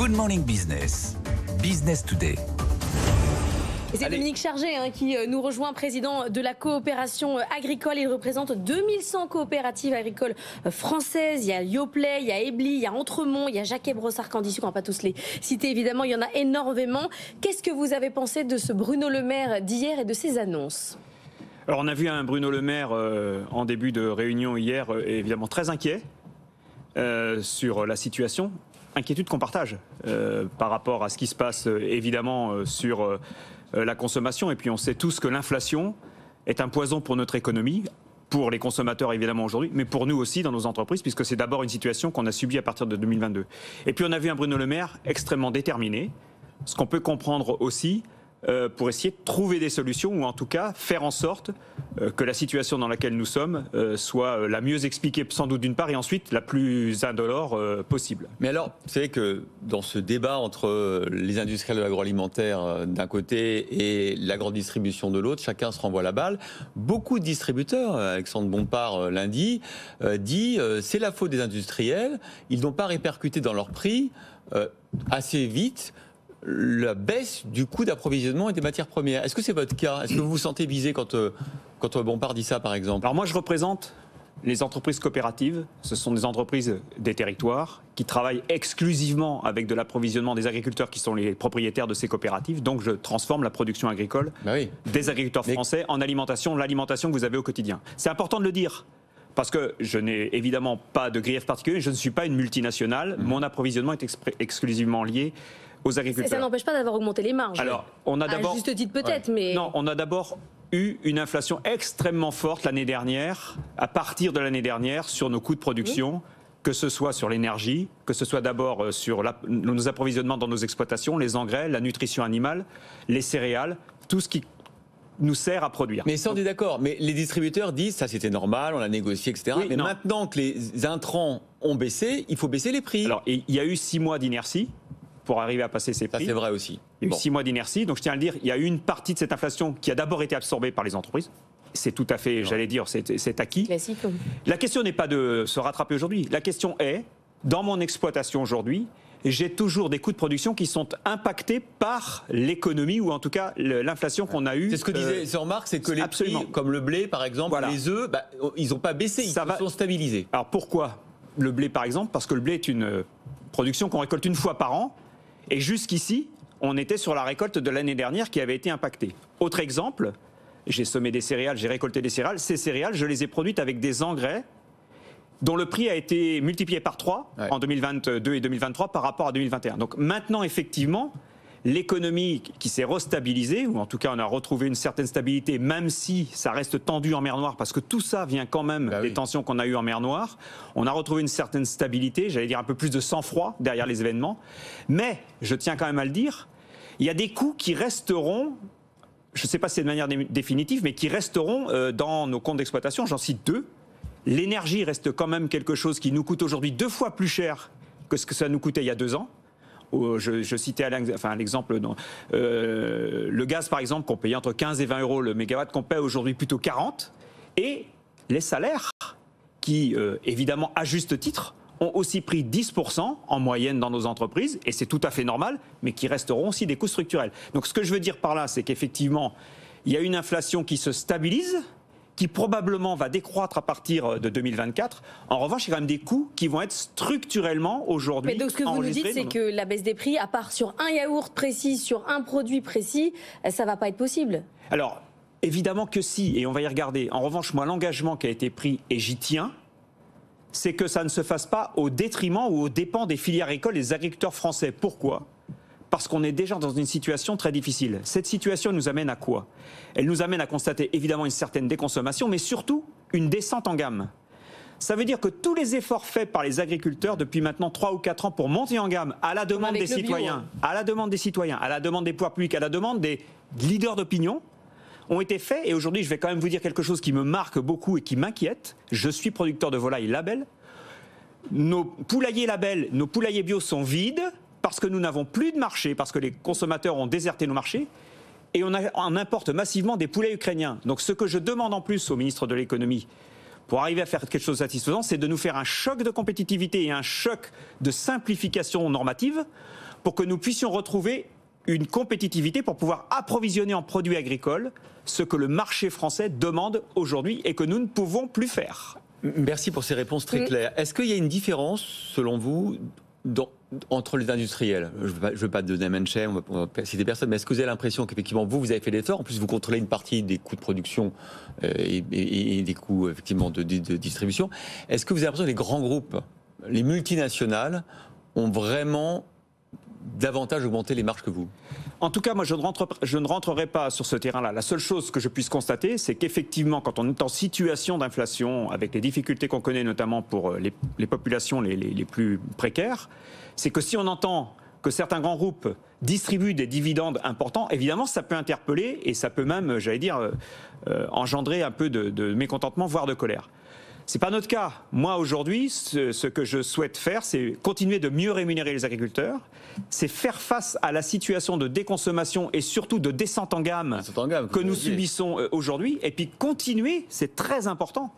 Good Morning Business, Business Today. Et c'est Dominique Chargé qui nous rejoint, président de la coopération agricole. Il représente 2100 coopératives agricoles françaises. Il y a Yoplait, il y a Ebly, il y a Entremont, il y a Jacquet Brossard-Candisson. On ne va pas tous les citer évidemment, il y en a énormément. Qu'est-ce que vous avez pensé de ce Bruno Le Maire d'hier et de ses annonces ? Alors on a vu un Bruno Le Maire en début de réunion hier, évidemment très inquiet sur la situation. Inquiétude qu'on partage par rapport à ce qui se passe évidemment sur la consommation. Et puis on sait tous que l'inflation est un poison pour notre économie, pour les consommateurs évidemment aujourd'hui, mais pour nous aussi dans nos entreprises, puisque c'est d'abord une situation qu'on a subie à partir de 2022. Et puis on a vu un Bruno Le Maire extrêmement déterminé, ce qu'on peut comprendre aussi pour essayer de trouver des solutions, ou en tout cas faire en sorte que la situation dans laquelle nous sommes soit la mieux expliquée sans doute d'une part, et ensuite la plus indolore possible. Mais alors, vous savez que dans ce débat entre les industriels de l'agroalimentaire d'un côté et la grande distribution de l'autre, chacun se renvoie la balle. Beaucoup de distributeurs, Alexandre Bompard lundi, dit c'est la faute des industriels, ils n'ont pas répercuté dans leurs prix assez vite la baisse du coût d'approvisionnement et des matières premières. Est-ce que c'est votre cas ? Est-ce que vous vous sentez visé quand Bompard dit ça, par exemple ? Alors moi, je représente les entreprises coopératives. Ce sont des entreprises des territoires qui travaillent exclusivement avec de l'approvisionnement des agriculteurs qui sont les propriétaires de ces coopératives. Donc je transforme la production agricole des agriculteurs français en alimentation, l'alimentation que vous avez au quotidien. C'est important de le dire. Parce que je n'ai évidemment pas de grief particulier, je ne suis pas une multinationale. Mon approvisionnement est exclusivement lié aux agriculteurs. Ça n'empêche pas d'avoir augmenté les marges. Alors, on a d'abord, à juste titre peut-être, mais... Non, on a d'abord eu une inflation extrêmement forte l'année dernière, à partir de l'année dernière, sur nos coûts de production, que ce soit sur l'énergie, que ce soit d'abord sur nos approvisionnements dans nos exploitations, les engrais, la nutrition animale, les céréales, tout ce qui nous sert à produire. Mais ça, on est d'accord. Mais les distributeurs disent, ça c'était normal, on l'a négocié, etc. Oui, mais maintenant que les intrants ont baissé, il faut baisser les prix. Alors, il y a eu 6 mois d'inertie pour arriver à passer ces prix. Ça, c'est vrai aussi. Il y a eu 6 mois d'inertie. Donc, je tiens à le dire, il y a eu une partie de cette inflation qui a d'abord été absorbée par les entreprises. C'est tout à fait, j'allais dire, c'est acquis. Classique. La question n'est pas de se rattraper aujourd'hui. La question est, dans mon exploitation aujourd'hui, j'ai toujours des coûts de production qui sont impactés par l'économie, ou en tout cas l'inflation qu'on a eue. C'est ce que disait Jean-Marc, c'est que les prix, comme le blé par exemple, les œufs, ils n'ont pas baissé, ils sont stabilisés. Alors pourquoi le blé par exemple ? Parce que le blé est une production qu'on récolte une fois par an, et jusqu'ici, on était sur la récolte de l'année dernière qui avait été impactée. Autre exemple, j'ai semé des céréales, j'ai récolté des céréales. Ces céréales, je les ai produites avec des engrais dont le prix a été multiplié par 3 en 2022 et 2023 par rapport à 2021. Donc maintenant, effectivement, l'économie qui s'est restabilisée, ou en tout cas on a retrouvé une certaine stabilité, même si ça reste tendu en mer Noire, parce que tout ça vient quand même des tensions qu'on a eues en mer Noire. On a retrouvé une certaine stabilité, j'allais dire un peu plus de sang-froid derrière les événements. Mais, je tiens quand même à le dire, il y a des coûts qui resteront, je ne sais pas si c'est de manière définitive, mais qui resteront dans nos comptes d'exploitation. J'en cite 2. L'énergie reste quand même quelque chose qui nous coûte aujourd'hui 2 fois plus cher que ce que ça nous coûtait il y a 2 ans. Je citais l'exemple, le gaz par exemple qu'on payait entre 15 et 20 euros le mégawatt, qu'on paie aujourd'hui plutôt 40. Et les salaires qui, évidemment à juste titre, ont aussi pris 10% en moyenne dans nos entreprises, et c'est tout à fait normal, mais qui resteront aussi des coûts structurels. Donc ce que je veux dire par là, c'est qu'effectivement, il y a une inflation qui se stabilise, qui probablement va décroître à partir de 2024. En revanche, il y a quand même des coûts qui vont être structurellement aujourd'hui enregistrés. Mais donc ce que vous nous dites, c'est que la baisse des prix, à part sur un yaourt précis, sur un produit précis, ça ne va pas être possible. Alors, évidemment que si, et on va y regarder. En revanche, moi, l'engagement qui a été pris, et j'y tiens, c'est que ça ne se fasse pas au détriment ou aux dépens des filières agricoles et des agriculteurs français. Pourquoi ? Parce qu'on est déjà dans une situation très difficile. Cette situation nous amène à quoi ? Elle nous amène à constater évidemment une certaine déconsommation, mais surtout une descente en gamme. Ça veut dire que tous les efforts faits par les agriculteurs depuis maintenant 3 ou 4 ans pour monter en gamme, à la demande des citoyens, à la demande des pouvoirs publics, à la demande des leaders d'opinion, ont été faits. Et aujourd'hui, je vais quand même vous dire quelque chose qui me marque beaucoup et qui m'inquiète. Je suis producteur de volailles label. Nos poulaillers label, nos poulaillers bio sont vides, parce que nous n'avons plus de marché, parce que les consommateurs ont déserté nos marchés, et on importe massivement des poulets ukrainiens. Donc ce que je demande en plus au ministre de l'économie, pour arriver à faire quelque chose de satisfaisant, c'est de nous faire un choc de compétitivité et un choc de simplification normative, pour que nous puissions retrouver une compétitivité pour pouvoir approvisionner en produits agricoles ce que le marché français demande aujourd'hui et que nous ne pouvons plus faire. Merci pour ces réponses très claires. Est-ce qu'il y a une différence, selon vous, entre les industriels? Je ne veux pas donner un mention, on va citer personne, mais est-ce que vous avez l'impression qu'effectivement, vous avez fait l'effort? En plus, vous contrôlez une partie des coûts de production et des coûts, effectivement, de distribution. Est-ce que vous avez l'impression que les grands groupes, les multinationales, ont vraiment davantage augmenté les marges que vous? En tout cas, moi, je ne rentrerai pas sur ce terrain-là. La seule chose que je puisse constater, c'est qu'effectivement, quand on est en situation d'inflation, avec les difficultés qu'on connaît, notamment pour les populations les plus précaires, c'est que si on entend que certains grands groupes distribuent des dividendes importants, évidemment, ça peut interpeller et ça peut même, j'allais dire, engendrer un peu de mécontentement, voire de colère. C'est pas notre cas. Moi, aujourd'hui, ce que je souhaite faire, c'est continuer de mieux rémunérer les agriculteurs, c'est faire face à la situation de déconsommation et surtout de descente en gamme que nous subissons aujourd'hui, et puis continuer, c'est très important,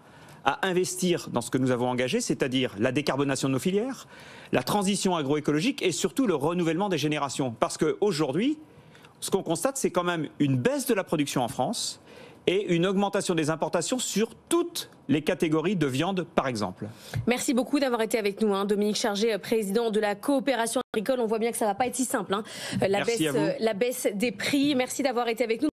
à investir dans ce que nous avons engagé, c'est-à-dire la décarbonation de nos filières, la transition agroécologique et surtout le renouvellement des générations. Parce qu'aujourd'hui, ce qu'on constate, c'est quand même une baisse de la production en France et une augmentation des importations sur toutes les catégories de viande, par exemple. Merci beaucoup d'avoir été avec nous, Dominique Chargé, président de la coopération agricole. On voit bien que ça ne va pas être si simple, la baisse des prix. Merci d'avoir été avec nous.